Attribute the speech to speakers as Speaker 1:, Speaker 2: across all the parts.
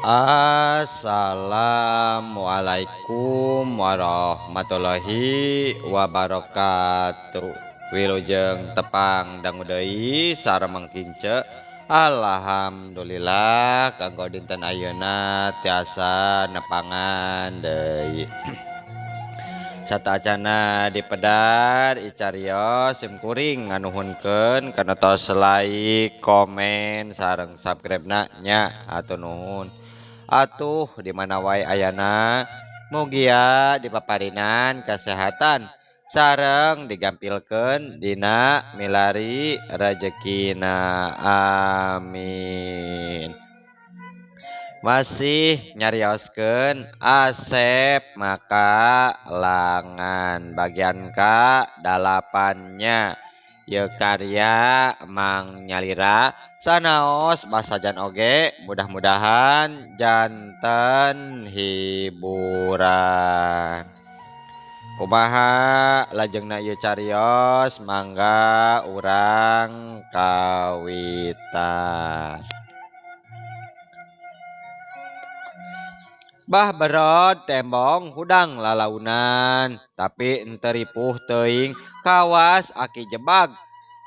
Speaker 1: Assalamualaikum warahmatullahi wabarakatuh. Wilujeng tepang dangu deui sareng mangkince. Alhamdulillah kanggo dinten ayeuna tiasa nepangan deui. Satacana dipedar icarios simkuring nganuhunkeun kana tos like, komen sareng subscribe-na nya atuh nuhun. Atuh di mana wae ayana mugia dipaparinan kesehatan sareng digampilkeun dina milari rezekina amin. Masih nyarioskeun Asep maka langan bagian ka-8-nya ye karya Mang Nyalira sanaos basajan oge mudah-mudahan janten hiburan. Kumaha lajengna ieu carios mangga urang kawitan. Bah berod tembong hudang lalaunan tapi henteu ripuh teuing kawas aki jebag.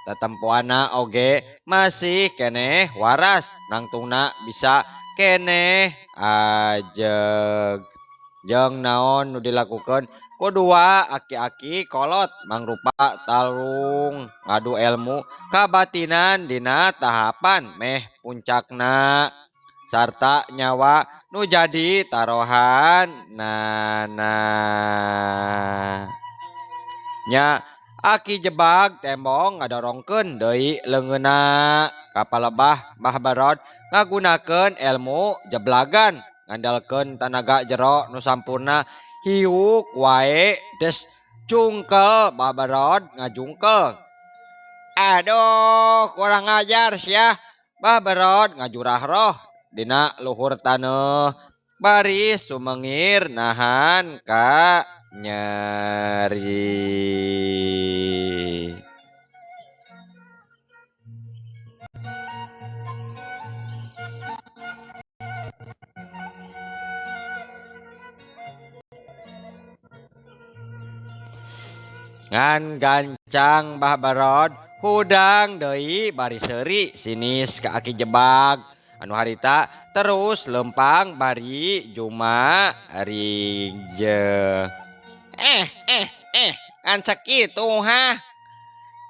Speaker 1: Tatempoana oge masih keneh waras nangtungna bisa keneh ajeg. Jeung naon nu dilakukeun kudua aki-aki kolot mangrupa talung ngadu ilmu kabatinan dina tahapan meh puncakna sarta nyawa nu jadi tarohan nana nya aki jebag tembong ngadorongkeun deui leungeunna kapalebah Mbah Barod ngagunakeun ilmu jeblagan ngandalkeun tanaga jero nu sampurna hiuk wae des cungkel Mbah Barod ngajungkel. Aduh kurang ajar sia Mbah Barod ngajurah roh dina luhur taneuh bari sumengir nahan ka nyeri. Ngan gancang Mbah Barod hudang deui bari seuri sinis ka aki jebag anu harita terus lempang bari juma ringje. Kan sakitu ha.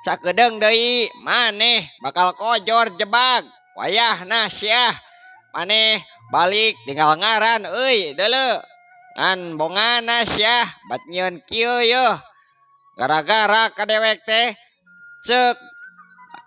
Speaker 1: Sakedeung deui maneh bakal kojor jebag. Wayahna sia. Maneh balik tinggal ngaran euy deuleu. Ngan bongana sia bat nyieun kieu yeuh. Gara-gara kadewek teh ceuk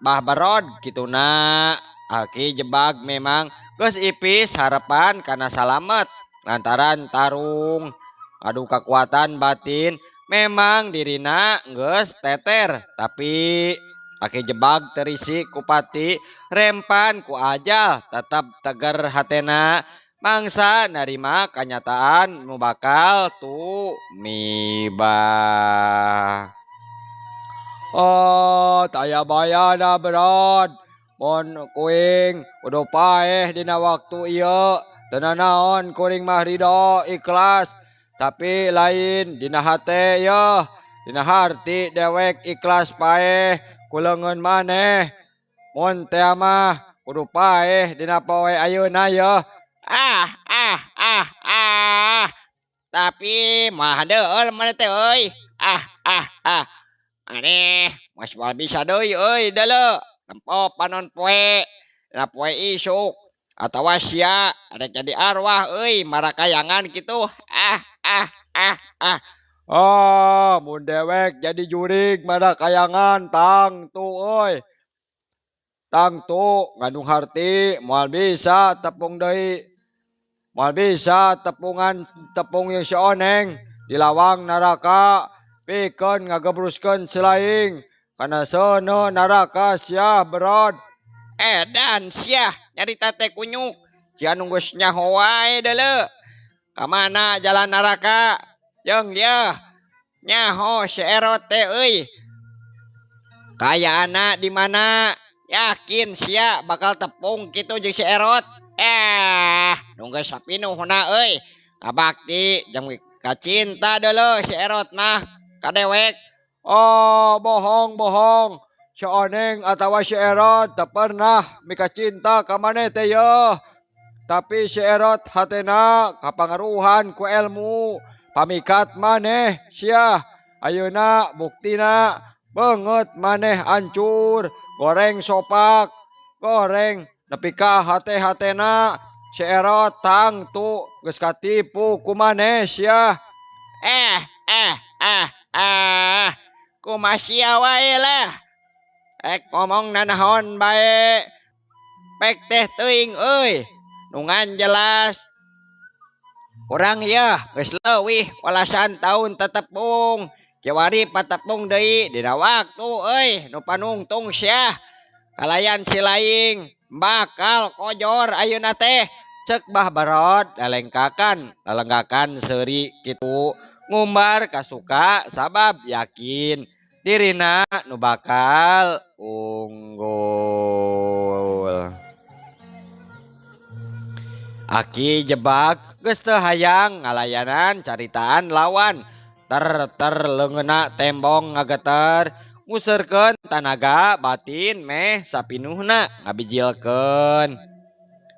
Speaker 1: Mbah Barod kituna aki jebag memang geus ipis harapan kana salamet lantaran tarung adu kekuatan batin memang dirina geus teter tapi aki jebag terisi kupati rempan ku ajal tetap tegar hatena mangsa narima kenyataan nu bakal tumibah. Oh taya bayana Barod mun kuing kudu paeh dina waktu ieu teu naon kuring mah ridho ikhlas tapi lain dina hate yeuh dina harti dewek ikhlas paeh kuleungeun maneh mun teh mah kudu paeh dina poe ayeuna yeuh. Tapi mah deul maneh teh euy. Aneh mas moal bisa deui euy deuleu tempo panon poe dina poe isuk atawa sia ada jadi arwah euy marakayangan kitu. Oh mun dewek jadi jurig marakayangan tang tu euy. Tang tu ngandung harti moal bisa tepung deui. Moal bisa tepung yang sioneng di lawang naraka pikeun ngagebruskeun selaing kana seuneu naraka sia Barod. Dan sia nyarita teh kunyuk sia nu geus nyaho wae deuleu. Ka mana jalan naraka jeung ieu nyaho si Erot teh euy. Kayaana di mana yakin sia bakal tepung kitu jeung si Erot. nunggu sapinuhna euy. Abakti jeung kacinta deuleu si Erot mah ka dewek.
Speaker 2: Oh, bohong. Si Oneng atawa si Erot tak pernah mika cinta ka maneh teh yeuh. Tapi si Erot hatena kapangaruhan ku ilmu. Pamikat maneh sia. Ayeuna buktina beungeut maneh hancur, goreng sopak, goreng nepi ka hate-hatena si Erot tangtu geus katipu ku maneh sia.
Speaker 1: Eh, eh, ah. Kumaha sia wae lah. Rek ngomong nanaon bae. Pek teh teuing euy. Nungan jelas. Urang ya geus leuwih walasan taun tetepung. Kiwari patepung deui dina waktu euy nu panungtung sia. Kalayan si laing bakal kojor ayeuna teh. Cek Bah Barod lalengkakan seuri kitu ngumbar kasuka sabab yakin dirina nu bakal unggul. Aki jebak geus teu hayang ngalayanan caritaan lawan leungeuna tembong ngageter nguseurkeun tanaga batin meh sapinuhna ngabijilkeun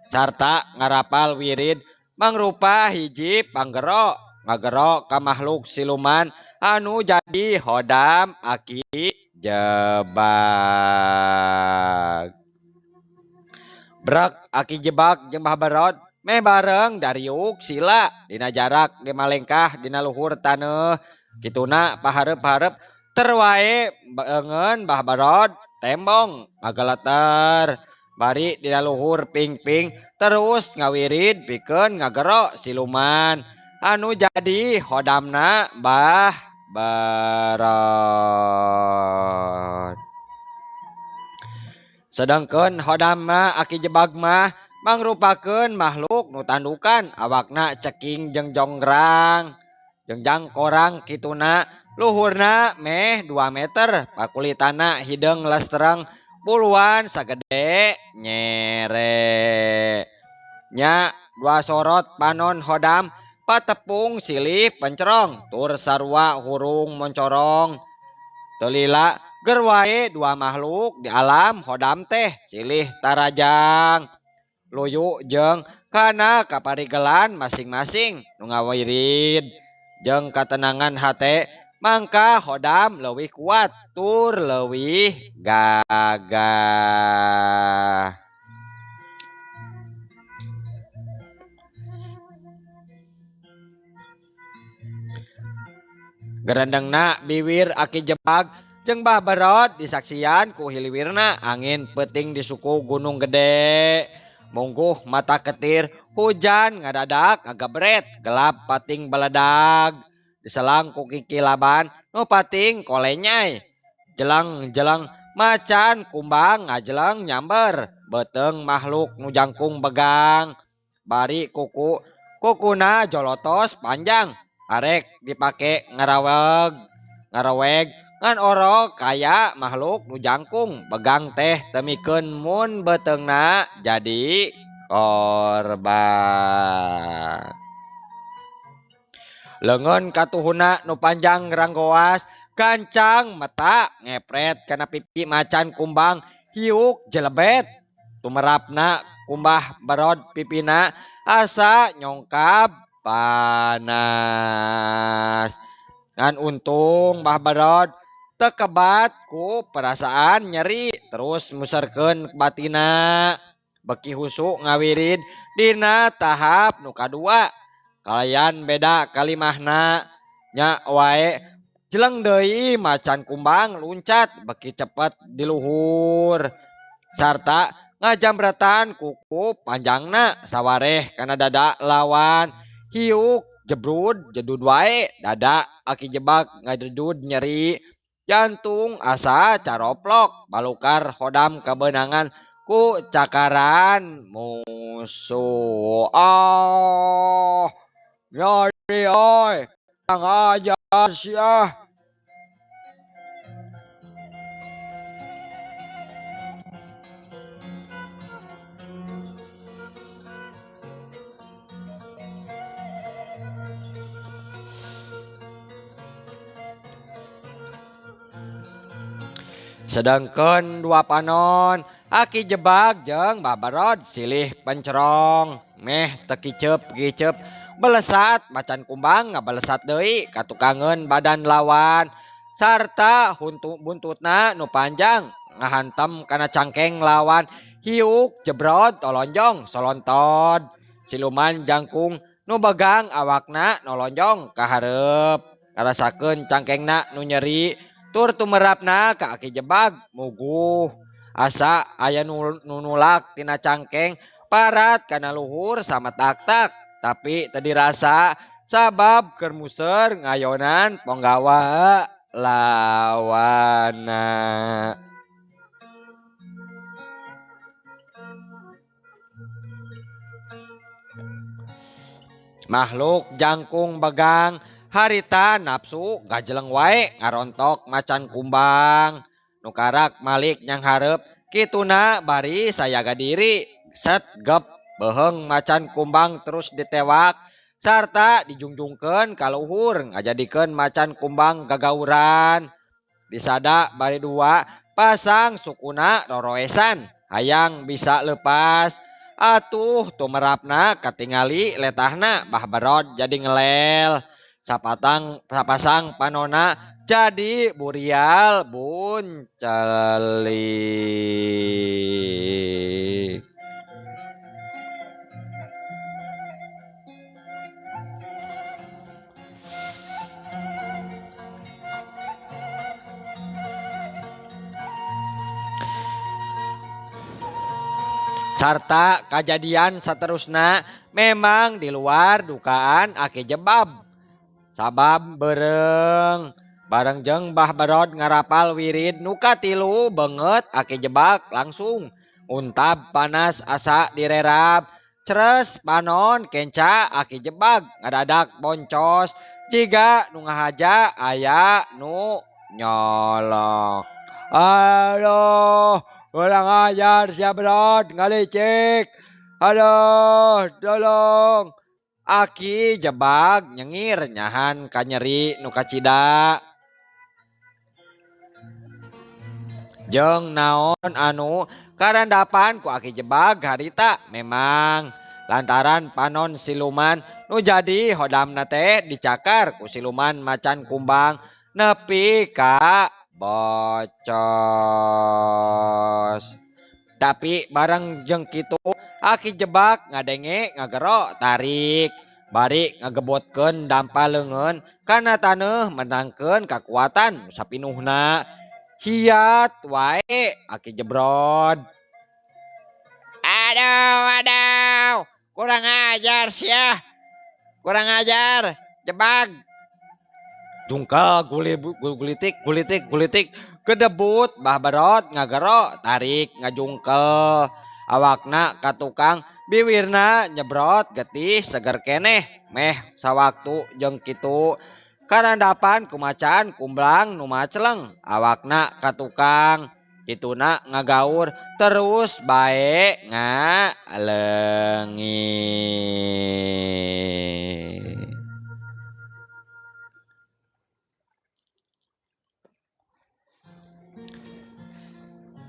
Speaker 1: sarta ngarapal wirid mangrupa hiji panggero ngagero ka makhluk siluman anu jadi hodam aki jebak. Brek aki jebak jeung Bah Barod meh bareng Dariuk sila dina jarak ge malengkah dina luhur taneuh kituna pahareup-hareup teu wae beungeun Bah Barod tembong ngageleter bari dina luhur ping-ping terus ngawirid pikeun ngagero siluman anu jadi hodamna Bah Barod. Sedangkeun hodamna aki jebag mah mangrupakeun makhluk nu tandukan awakna ceking jeung jonggrang jeung jangkorang kituna luhurna meh 2 meter pakulitana hideung lestreng buluan sagede nyere nya 2 sorot panon hodam patepung silih pencerong tur sarua hurung moncorong telila ger wae 2 makhluk di alam hodam teh silih tarajang luyu jeung kana kaparigelan masing-masing nu ngawirid jeung katenangan hate mangka hodam leuwih kuat tur leuwih gagah. Gerendengna biwir aki jebag jeung Bah Barod disaksian ku hiliwirna angin peuting di suku Gunung Gede. Mungguh mata ketir hujan ngadadak ngagabret gelap pating baledag diselang ku kikilaban nu pating kolenyai jelang macan kumbang ngajeleng nyamber beteung makhluk nu jangkung begang bari kukuna jolotos panjang arek dipake ngaraweg ngan orok kaya makhluk nu jangkung begang teh temikeun mun beteungna jadi korban. Leungeun katuhuna nu panjang ngranggoas gancang mata ngepret kana pipi macan kumbang hiuk jelebet tumerapna kumbah Barod pipina asa nyongkap panas ngan untung Bah Barod tekebat ku perasaan nyeri terus muserkeun batina beki husu ngawirid dina tahap nu kadua kalayan beda kalimahna nya wae jeleng deui macan kumbang luncat beki cepet di luhur sarta ngajambretan kuku panjangna sawareh kana dada lawan hiuk jebrud jedud wae dada aki jebak ngajedud nyeri jantung asa caroplok balukar hodam kebenangan ku cakaran musuh. Nyari oi yang aja sia.
Speaker 2: Sedangkan dua panon aki jebak jeung babarod silih pencerong meh tekicep belesat macan kumbang ngabalesat deui katukangeun badan lawan sarta buntutna nu panjang ngahantem kana cangkeng lawan hiuk jebrod tolonjong solontod siluman jangkung nu begang awakna nolonjong ka hareup ngarasakeun cangkengna nu nyeri tur tumerapna ka aki jebag muguh asa aya nu nulak tina cangkeng parat kana luhur sama tak tapi teu dirasa sabab keur museur ngayonan ponggawa lawana. Makhluk jangkung begang harita nafsu gajeleng wae ngarontok macan kumbang nukarak malik nyang hareup kituna bari sayaga diri set gep beuheung macan kumbang terus ditewak sarta dijungjungkeun ka luhur ngajadikeun macan kumbang gagauran disada bari dua pasang sukuna roroesan hayang bisa lepas atuh tumerapna katingali letahna babarod jadi ngelel sapasang panona jadi burial buncalik. Sarta kejadian saterusna memang di luar dukaan aki jebab sabab bareng jeung babarod ngarapal wirid nuka tilu banget aki jebak langsung untab panas asa direrab ceres panon kenca aki jebag ngadadak boncos jiga nu ngahaja aya nu nyolok. Aduh kurang ajar si Brod ngalicik. Aduh tolong. Aki jebag nyengir nyahan kanyeri nu kacida. Jeung naon anu karandapan ku aki jebag harita memang lantaran panon siluman nu jadi hodamna teh dicakar ku siluman macan kumbang nepi ka bocos. Tapi bareng jeung kitu aki jebak ngadenge ngagero tarik bari ngagebotkeun dampaleungeun kana taneuh menangkeun kakuatan sapinuhna hiat wae aki jebrod. Aduh kurang ajar sia kurang ajar jebag jungkel gulitik kedebut babarod ngagero tarik ngajungkel awakna katukang biwirna nyebrot getih seger keneh meh sawaktu jeung kitu karandapan kumacan kumblang nu maceleng awakna katukang kituna ngagaur terus bae ngalengi.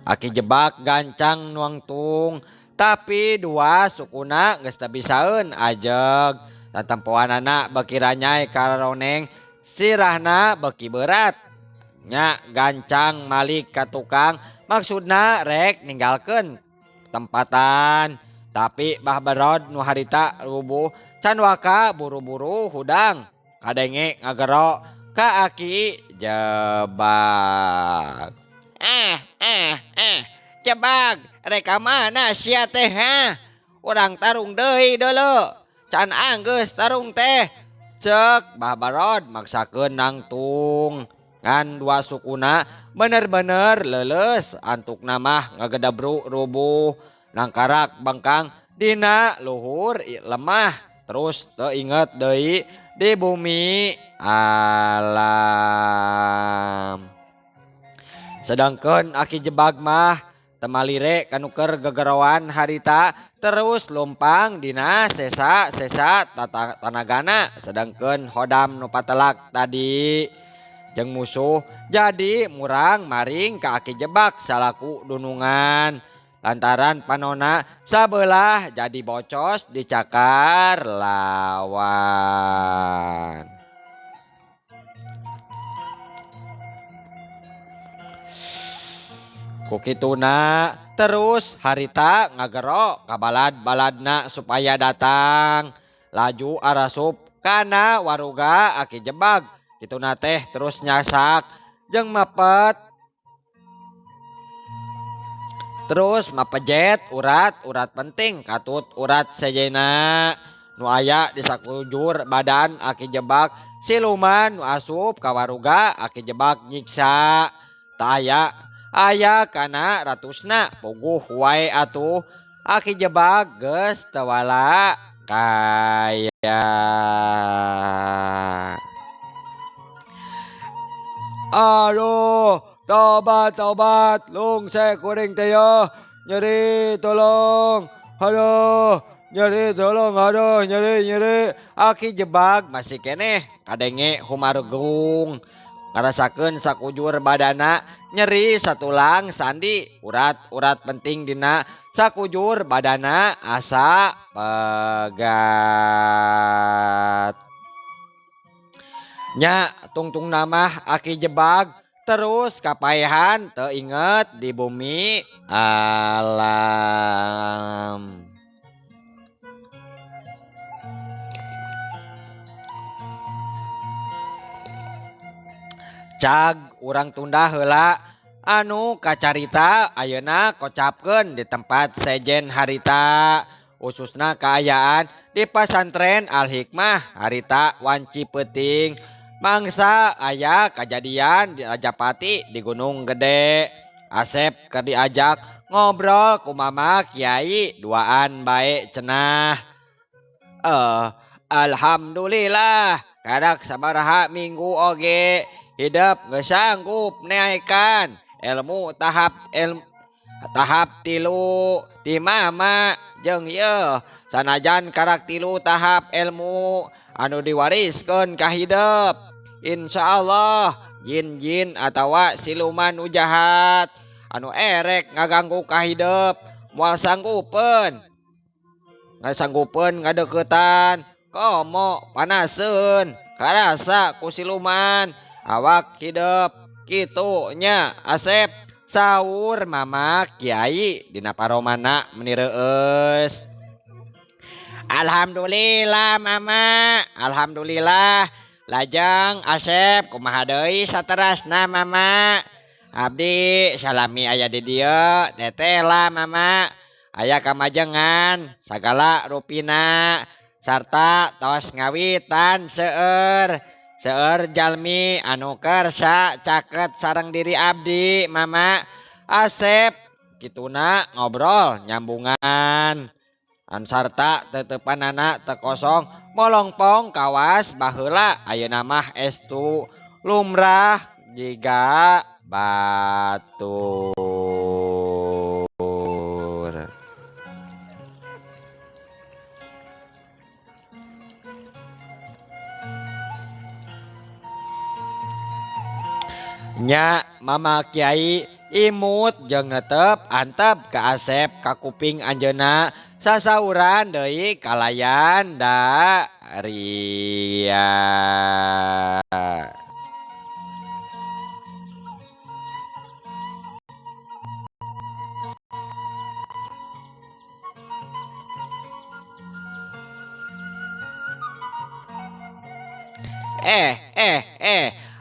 Speaker 2: Aki jebak gancang nuangtung tapi dua sukuna geus teu bisaeun ajeg tatempoanana beki ranyai karoneng sirahna beki berat nya gancang malik ka tukang maksudna rek ninggalkeun tempatan tapi babarod nu harita rubuh can waka buru-buru hudang kadenge ngagero ka aki jebak. Jebag reka mana sia teh ha urang tarung deui deuleu can anggeus tarung teh cek babarod maksakeun nangtung ngan dua sukuna bener-bener leuleus antukna mah ngagedabru rubuh nangkarak bangkang dina luhur lemah terus teu inget deui di bumi alam. Sedangkan aki jebag mah temalire kanuker gegerowan harita terus lumpang dina sesa tanagana sedangkan hodam nu patelak tadi jeung musuh. Jadi murang maring ka Aki Jebak salaku dunungan. Lantaran panona sabelah jadi bocos dicakar lawan. Kukituna terus harita ngagero ka balad-baladna supaya datang. Laju arasup kana waruga Aki Jebag. Kituna teh terus nyasak jeung mapet. Terus mapejet urat penting katut urat sejena nu aya di sakujur badan Aki Jebag. Siluman nu asup ka waruga Aki Jebag nyiksa. Ta aya kana ratusna puguh wae atuh Aki Jebag geus teu wala kaya. Aduh, tobat lungsek kuring teh yo. Nyeri tolong. Aduh, nyeri tolong. Aduh, nyeri. Aki Jebag masih keneh kadenge humargung. Ngarasakeun sakujur badana nyeri satulang sandi urat penting dina sakujur badana asa pegat. Nya tungtung nama Aki Jebag terus kapaehan teu inget di bumi alam. Cag urang tunda heula anu kacarita ayeuna kocapkeun di tempat sejen harita khususna kaayaan di pesantren Al Hikmah harita wanci peuting mangsa aya kajadian di Rajapati di Gunung Gede. Asep keur diajak ngobrol ku Mama Kiai duaan bae cenah. Alhamdulillah kadak sabaraha minggu oge hidup geus sanggup naekan ilmu tahap tilu ti Mama jeung ieu sanajan karak tilu tahap ilmu anu diwariskeun ka hidup. Insyaallah jin-jin atawa siluman nu jahat anu erek ngaganggu ka hidup moal sanggupeun ngadeuketan komo panaseun karasa ku siluman awak hidup kitu nya Asep saur Mama Kiai dina paromana menireueus. Alhamdulillah Mama, alhamdulillah. Lajeng Asep kumaha deui saterasna Mama? Abdi salami aya di dieu teteh lah Mama. Aya kamajengan sagala rupina sarta tos ngawitan seueur jalmi anu kersa caket sareng diri abdi Mama. Asep kituna ngobrol nyambungan an sarta tetepanana teu kosong molongpong kawas baheula ayeuna mah estu lumrah jiga batur. Nya Mama Kiai imut jeung netep antep ka Asep ka kuping anjeunna sasauran deui kalayan da ria.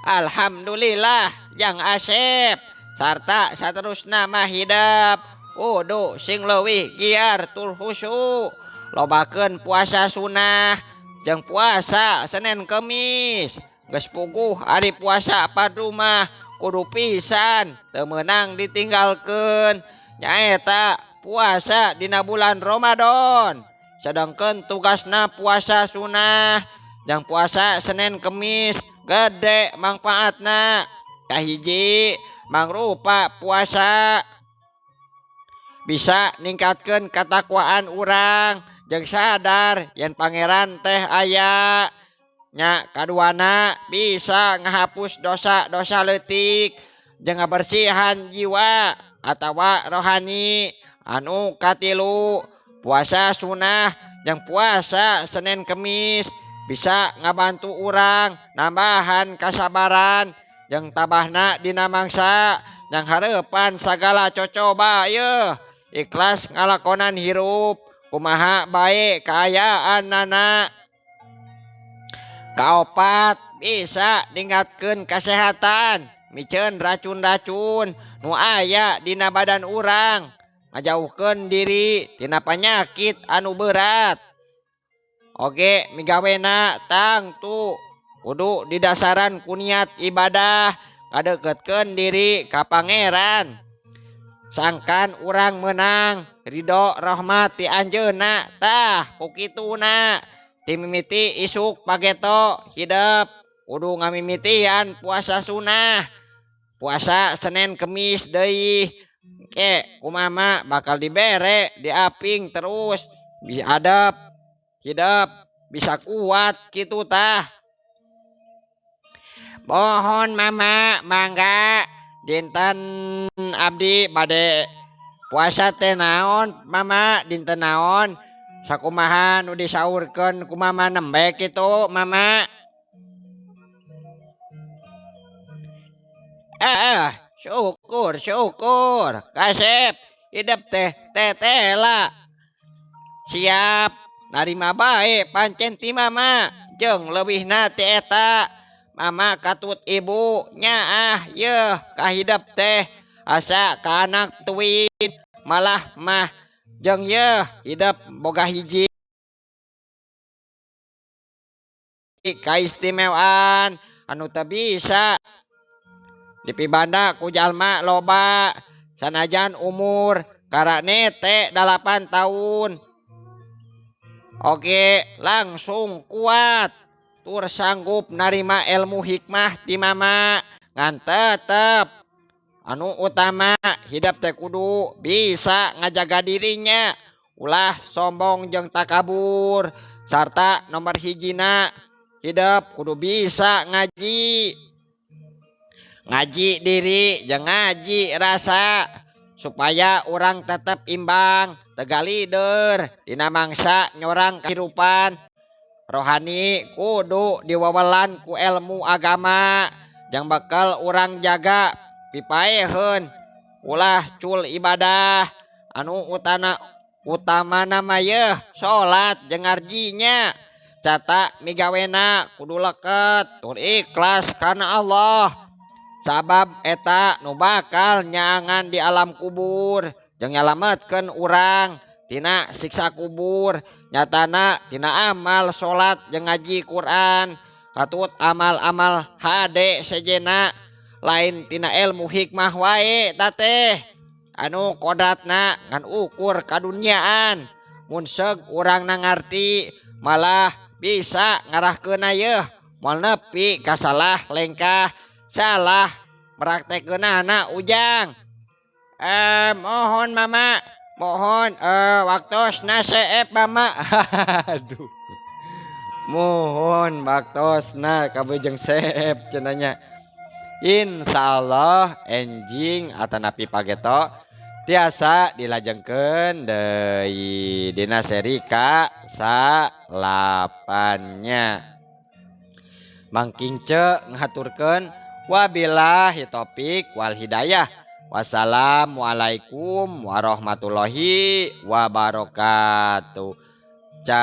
Speaker 2: Alhamdulillah Jang Asep sarta saterusna mah hidup kudu sing leuwih giar tur husu lobakeun puasa sunah jeung puasa Senin Kemis geus puguh ari puasa padu mah kudu pisan teu meunang ditinggalkeun nyaeta puasa dina bulan Ramadan sedangkeun tugasna puasa sunah jeung puasa Senin Kemis gede manfaatna kahiji mangrupa puasa bisa ningkatkeun katakwaan urang jeung sadar yen pangeran teh aya
Speaker 1: nya kaduana bisa ngahapus dosa-dosa leutik jeung ngabersihan jiwa atawa rohani. Anu katilu puasa sunnah jeung puasa Senin Kemis bisa ngabantu urang nambahan kasabaran jeung tabahna dina mangsa yang hareupan sagala cocoba ye ikhlas ngalakonan hirup kumaha bae kaayaanana. Kaopat bisa ningkatkeun kesehatan miceun racun-racun nu aya dina badan urang ngajauhkeun diri tina panyakit anu berat. Oge migawena tangtu kudu didasaran ku niat ibadah ngadeukeutkeun diri ka Pangeran. Sangkan urang menang ridho rahmat ti anjeunna tah ku kituna ti mimiti isuk pageto hidup kudu ngamimitian puasa sunnah puasa Senin Kemis deui ke kumama bakal dibere diaping terus biadab hidup bisa kuat gitu tah. Mohon mama mangga dinten abdi bade puasa teh naon mama dinten naon sakumaha nu disaurkeun ku mama nembe kitu mama. Syukur kasep hidup teh tetela siap narima bae pancen ti mama jeung leuwihna ti eta mama katut ibu nyaah yeuh ka hidup teh asa ka anak tuwin malah mah jeung yeuh hidup boga hiji kaistimewaan anu teu bisa dipibanda ku jalma loba sanajan umur karane teh 8 tahun. Oke langsung kuat tur sanggup narima ilmu hikmah ti mama ngan tetep anu utama hidup teh kudu bisa ngajaga dirinya ulah sombong jeung takabur sarta nomor hijina hidup kudu bisa ngaji diri jeung ngaji rasa supaya orang tetap imbang tegalider dina mangsa nyorang kehidupan rohani kudu diwawalan ku ilmu agama yang bakal orang jaga pipaeheun ulah cul ibadah anu utama nama yeuh salat jeung ngarjinya cata migawena kudu leket tur ikhlas karena Allah sabab eta nu bakal nyangan di alam kubur jeung nyalametkeun urang tina siksa kubur nyatana tina amal salat jeung ngaji Quran katut amal-amal hade sejena lain tina ilmu hikmah wae tateh anu kodratna ngan ukur kadunyaan mun seug urang nangarti malah bisa ngarahkeun yeuh moal nepi ka salah lengkah salah praktekeunana ujang. Mohon mama mohon waktosna seep mama. Aduh mohon waktosna kabujeng seep cenanya. Insyaallah enjing atanapi pageto tiasa dilajengkeun deui dina seri ka 8-nya. Mangking ngaturkeun wabillahi taufik wal hidayah. Wassalamualaikum warahmatullahi wabarakatuh. Cah